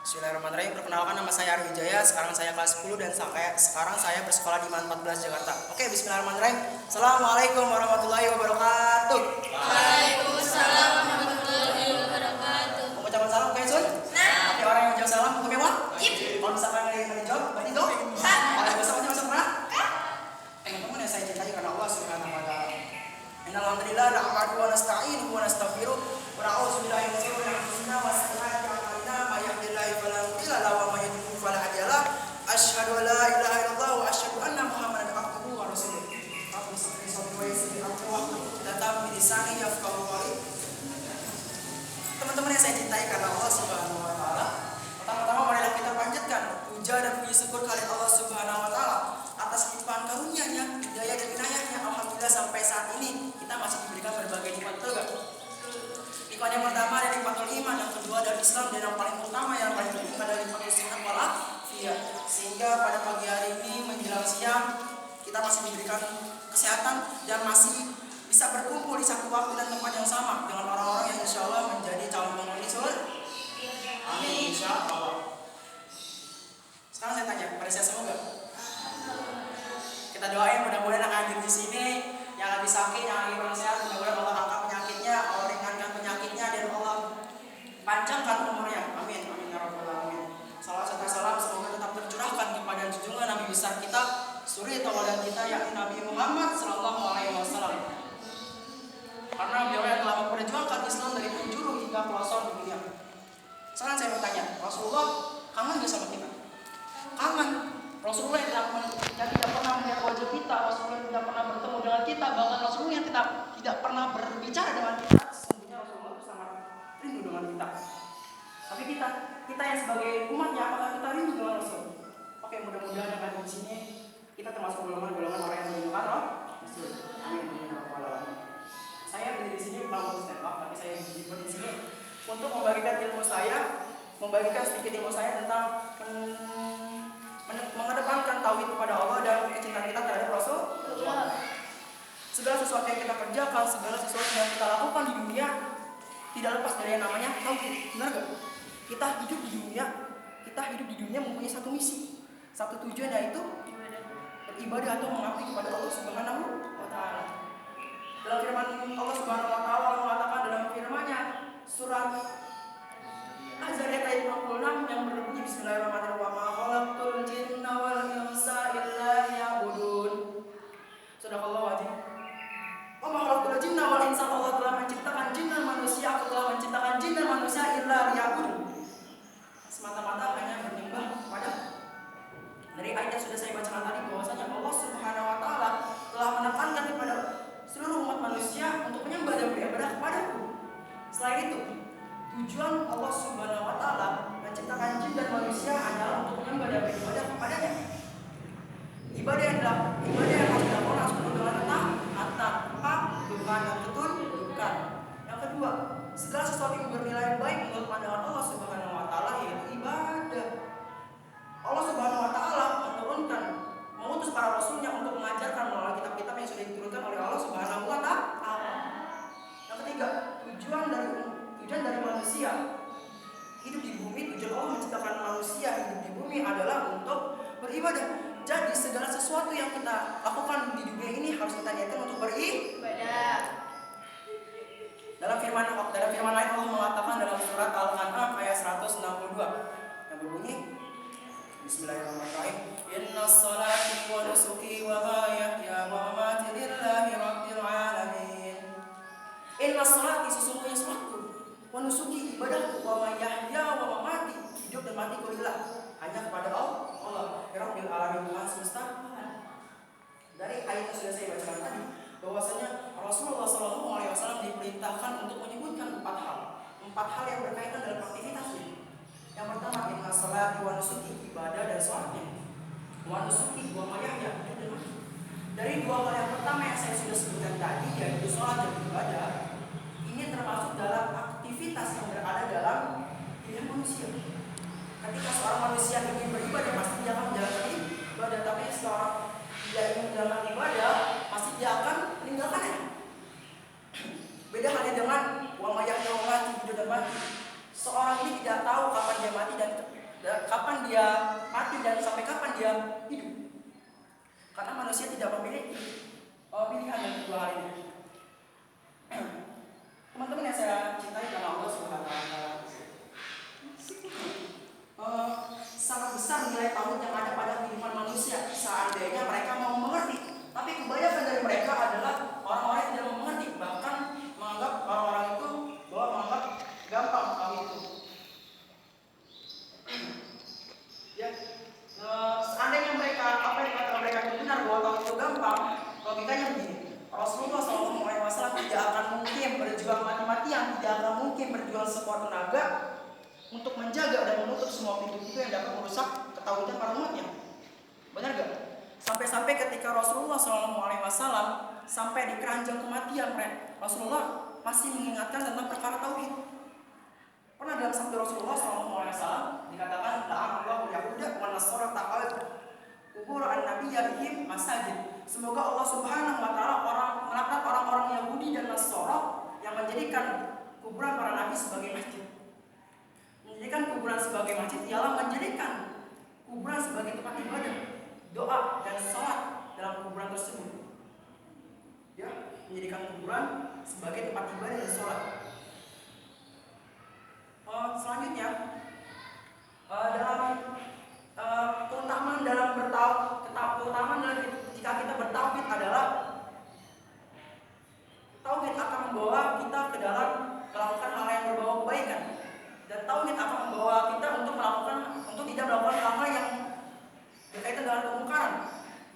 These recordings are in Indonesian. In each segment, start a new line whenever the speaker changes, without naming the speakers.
Bismillahirrahmanirrahim. Perkenalkan, nama saya Arwi Wijaya. Sekarang saya kelas 10 dan sekarang saya bersekolah di MAN 14 Jakarta. Oke, bismillahirrahmanirrahim. Assalamualaikum warahmatullahi wabarakatuh.
Waalaikumsalam warahmatullahi wabarakatuh.
Mengucapkan salam, oke Sun?
Nah.
Oke, orang yang jawab salam hukumnya apa?
Yip.
Kalau misalkan yang dijawab, berarti itu? Kalau bisa mana? Teman-teman yang saya cintai karena Allah Subhanahu wa taala. Innalhamdulillah nahmaduhu wa nasta'inuhu wa nastaghfiruh wa na'udzu billahi min shururi anfusina wa sayyi'ati a'malina may yahdihillahu fala mudilla lahu wa may yudlil fala hadiya lahu. Asyhadu an la ilaha illallah wa asyhadu anna Muhammadan abduhu wa rasuluh. Rabbi shalli wa yassir amri wa hlul lisani yafqahu qawli. Teman-teman yang saya cintai karena Allah Subhanahu wa taala, pertama-tama marilah kita panjatkan puja dan puji syukur kehadirat Allah Subhanahu wa taala atas limpahan karunia-Nya, hidayah dan inayah-Nya. Alhamdulillah sampai saat ini kita masih diberikan berbagai nikmat, betul gak? Nikmat yang pertama adalah nikmatul iman, yang kedua adalah Islam, dan yang paling utama yang paling penting adalah nikmatul sehat wal afiat. Sehingga pada pagi hari ini menjelang siang kita masih diberikan kesehatan dan masih bisa berkumpul di satu waktu dan tempat yang sama dengan orang-orang yang insya Allah menjadi calon penghuni surga. Amin insya Allah. Sekarang saya tanya, pada saya semua gak? Kita doain mudah-mudahan yang hadir di sini, yang lagi sakit, yang lagi kurang sehat, mudah-mudahan Allah angkat penyakitnya, Allah ringankan penyakitnya, dan Allah panjangkan umurnya. Amin, amin ya rabbal alamin. Salam serta salam semoga tetap tercurahkan kepada junjungan Nabi besar kita, suri tauladan kita, yakni Nabi Muhammad Sallallahu Alaihi Wasallam. Karena beliau yang telah memperjuangkan Islam dari penjuru hingga pelosok dunia. Sekarang saya bertanya, Rasulullah kangen gak sama kita? Kangen. Rasulullah yang tidak pernah melihat wajah kita, Rasulullah yang tidak pernah bertemu dengan kita, bahkan Rasulullah yang tidak pernah berbicara dengan kita. Sesungguhnya Rasulullah itu sangat rindu dengan kita. Tapi kita yang sebagai umatnya, apakah kita rindu dengan Rasul? Oke, mudah-mudahan dengan di sini kita termasuk golongan-golongan orang yang merindukan Rasul. Amin. Saya berdiri di sini bukan untuk stand up, tapi saya berdiri di sini untuk membagikan ilmu saya, membagikan sedikit ilmu saya tentang mengedepankan tauhid kepada Allah dan kecintaan kita terhadap Rasul. Segala sesuatu yang kita kerjakan, segala sesuatu yang kita lakukan di dunia tidak lepas dari yang namanya tauhid. Benar gak? Kita hidup di dunia mempunyai satu misi, satu tujuan, yaitu beribadah atau mengabdi kepada Allah Subhanahu wa taala. Dalam firman Allah Subhanahu wa taala mengatakan dalam firman-Nya surat Az-Zariyat ayat 26 yang berbunyi bismillahirrahmanirrahim, wa ma khalaqtul jinna wal insa illa liya'budun. Sadaqallahu azim. Wa ma khalaqtul jinna wal insa, Allah telah menciptakan jin dan manusia, aku telah menciptakan jin dan manusia illa liya'budun, semata-mata hanya menyembah kepada. Dari ayat yang sudah saya bacakan tadi bahwasanya Allah Subhanahu wa taala telah menekankan kepada seluruh umat manusia untuk menyembah dan beribadah kepadaku. Selain itu, tujuan Allah Subhanahu wa taala menciptakan jin dan manusia adalah untuk menyembah dan beribadah kepadanya. Ibadah yang harus dilakukan harus penuh dengan tanpa Tuhan yang ketundukan. Yang kedua, segala sesuatu yang bernilai yang baik menurut pandangan Allah Subhanahu wa taala yaitu ibadah. Allah Subhanahu wa taala mengutus para rasulnya untuk mengajarkan melalui kitab-kitab yang sudah diturunkan oleh Allah Subhanahu wa taala. Yang ketiga, tujuan dari manusia hidup di bumi, tujuan Allah menciptakan manusia hidup di bumi adalah untuk beribadah. Jadi segala sesuatu yang kita lakukan di dunia ini harus kita niatkan untuk beribadah. Dalam firman lain Allah mengatakan dalam surat Al-An'am ayat 162 yang berbunyi Bismillahirrahmanirrahim. Innas salati wa nusuki wa mahyaya wa mamati lillahi rabbil alamin. Innas salati, sesungguhnya salatku, wa nusuki, ibadahku, wa mahyaya wa mamati, hidup dan matiku lillah, hanya kepada Allah rabbil alamin, Tuhan semesta. Dari ayat yang sudah saya bacakan tadi bahwasanya Rasulullah SAW diperintahkan untuk menyebutkan empat hal yang berkaitan dalam aktivitasnya. Yang pertama, inna salati wa nusuki, ibadah dan sholatnya, wa nusuki wa mahyaya, hidup dan mati. Dari dua hal yang pertama yang saya sudah sebutkan tadi, yaitu sholat dan ibadah, ini termasuk dalam aktivitas yang berada dalam diri manusia. Ketika seorang manusia ingin beribadah, pasti dia akan menjalankan ibadah. Tapi seorang tidak ingin menjalankan ibadah, pasti dia akan meninggalkannya. Beda halnya dengan wa mahyaya wa mamati, hidup dan mati. Seorang ini tidak tahu kapan dia mati dan dan kapan dia mati dan sampai kapan dia hidup. Karena manusia tidak memiliki pilihan dari kedua hal ini. Teman-teman yang saya cintai dalam Allah Subhanahu wa Ta'ala, sangat besar nilai tauhid yang ada pada kehidupan manusia seandainya mereka mau mengerti. Tapi kebanyakan dari mereka adalah orang-orang yang tidak mau mengerti, bahkan menganggap orang-orang itu menganggap gampang tauhid itu. Ya, seandainya mereka apa yang dikatakan mereka itu benar bahwa tauhid itu gampang, logikanya begini. Rasulullah SAW tidak akan mungkin berjuang mati-matian, tidak akan mungkin berjuang sekuat tenaga untuk menjaga dan menutup semua pintu-pintu yang dapat merusak ketauhidan para umatnya. Benar gak? Sampai-sampai ketika Rasulullah SAW sampai di keranjang kematian, Rasulullah masih mengingatkan tentang perkara tauhid. Pernah dalam sabda Rasulullah SAW dikatakan, la'anallahu yahuda wa nasara ta'ala kubur an-nabiyyihim masajid. Semoga Allah Subhanahu wa Ta'ala melaknat orang-orang Yahudi dan Nasara yang menjadikan kuburan para nabi sebagai masjid. Menjadikan kuburan sebagai masjid ialah menjadikan kuburan sebagai tempat ibadah, doa dan salat dalam kuburan tersebut. Ya, menjadikan kuburan sebagai tempat ibadah dan salat. Selanjutnya, dalam keutamaan dalam keutamaan dalam jika kita bertauhid adalah tauhid akan membawa kita ke dalam melakukan hal yang berbau kebaikan, dan tauhid akan membawa kita untuk tidak melakukan hal-hal yang berkaitan dengan kemungkaran.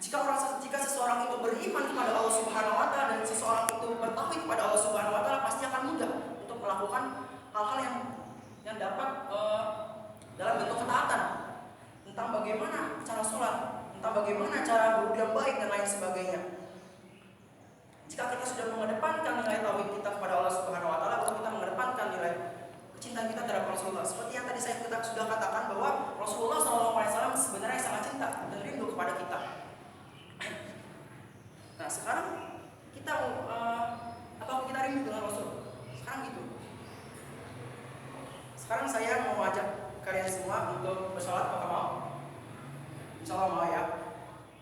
Jika seseorang itu beriman kepada Allah Subhanahu wa Ta'ala dan seseorang itu bertauhid kepada Allah Subhanahu wa Ta'ala, pasti akan mudah untuk melakukan hal-hal yang dapat dalam bentuk ketaatan, tentang bagaimana cara sholat, tentang bagaimana cara berbuat baik dan lain sebagainya. Jika kita sudah mengedepankan nilai tauhid kita kepada Allah Subhanahu wa Ta'ala, baru kita mengedepankan nilai kecintaan kita terhadap Rasulullah. Seperti yang tadi saya sudah katakan bahwa Rasulullah SAW sebenarnya sangat cinta dan rindu kepada kita. Nah, sekarang kita atau kita rindu dengan Rasul? Sekarang gitu. Sekarang saya mau ajak kalian semua untuk bersolat, apakah mau? Insyaallah mau ya.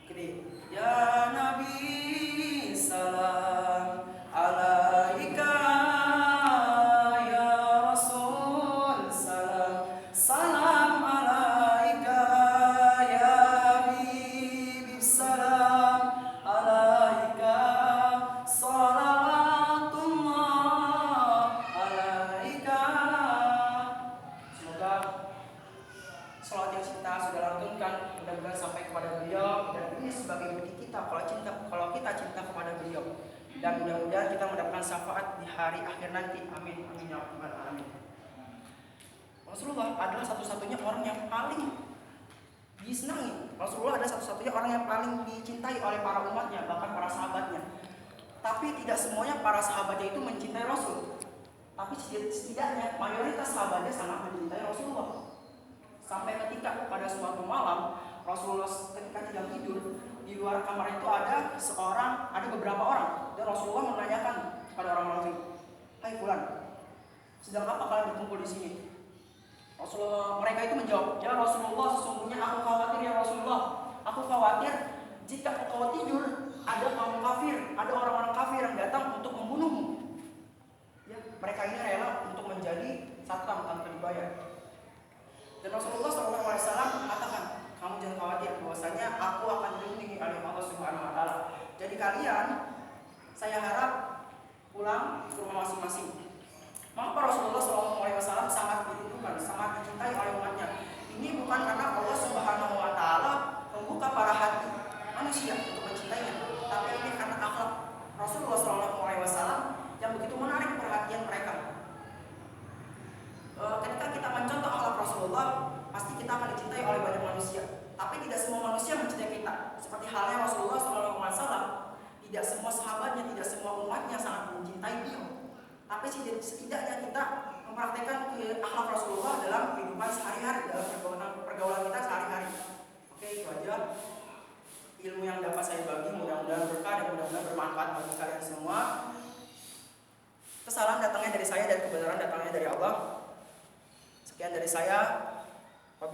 Gini. Ya Nabi salam alaika, ya Rasul salam, salam alaika, ya Habib salam alaika, salawatullah alaika. Semoga salat yang kita sudah lantunkan mudah-mudahan sampai kepada beliau, dan ini sebagai bukti kita kalau kita cinta kepada beliau, dan mudah-mudahan kita mendapatkan syafaat di hari akhir nanti. Amin amin ya rabbal alamin. Rasulullah adalah satu-satunya orang yang paling disenangi. Rasulullah adalah satu-satunya orang yang paling dicintai oleh para umatnya, bahkan para sahabatnya. Tapi tidak semuanya para sahabatnya itu mencintai Rasul. Tapi setidaknya mayoritas sahabatnya sangat mencintai Rasulullah. Sampai ketika pada suatu malam Rasulullah ketika tidak tidur, di luar kamar itu ada beberapa orang, dan Rasulullah menanyakan kepada orang-orang itu, "Hai fulan, sedang apa kalian berkumpul di sini?" Mereka itu menjawab, "Ya Rasulullah, sesungguhnya aku khawatir ya Rasulullah. Aku khawatir jika engkau tidur, ada kaum kafir, ada orang-orang kafir yang datang untuk membunuhmu." Ya, mereka ini rela untuk menjadi satpam tanpa dibayar. Dan Rasulullah SAW mengatakan, "Kamu jangan khawatir, bahwasanya aku akan dilindungi oleh Allah Subhanahu wa Ta'ala. Jadi kalian, saya harap pulang ke rumah masing-masing." Maka Rasulullah SAW sangat dirindukan, sangat dicintai oleh umatnya. Ini bukan karena Allah Subhanahu wa Ta'ala membuka para hati manusia untuk mencintainya, tapi ini karena akhlak Rasulullah SAW yang begitu menarik perhatian mereka. Ketika kita mencontoh akhlak Rasulullah, pasti kita akan dicintai oleh banyak manusia. Tapi tidak semua manusia mencintai kita. Seperti halnya Rasulullah SAW, tidak semua sahabatnya, tidak semua umatnya sangat mencintai beliau. Tapi setidaknya kita mempraktekkan akhlak Rasulullah dalam kehidupan sehari-hari, dalam pergaulan kita sehari-hari. Oke, itu aja ilmu yang dapat saya bagi. Mudah-mudahan berkah dan mudah-mudahan bermanfaat bagi kalian semua. Kesalahan datangnya dari saya dan kebenaran datangnya dari Allah. Sekian dari saya.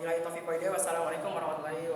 Wabillahi taufiq wal hidayah. Wassalamualaikum warahmatullahi wabarakatuh.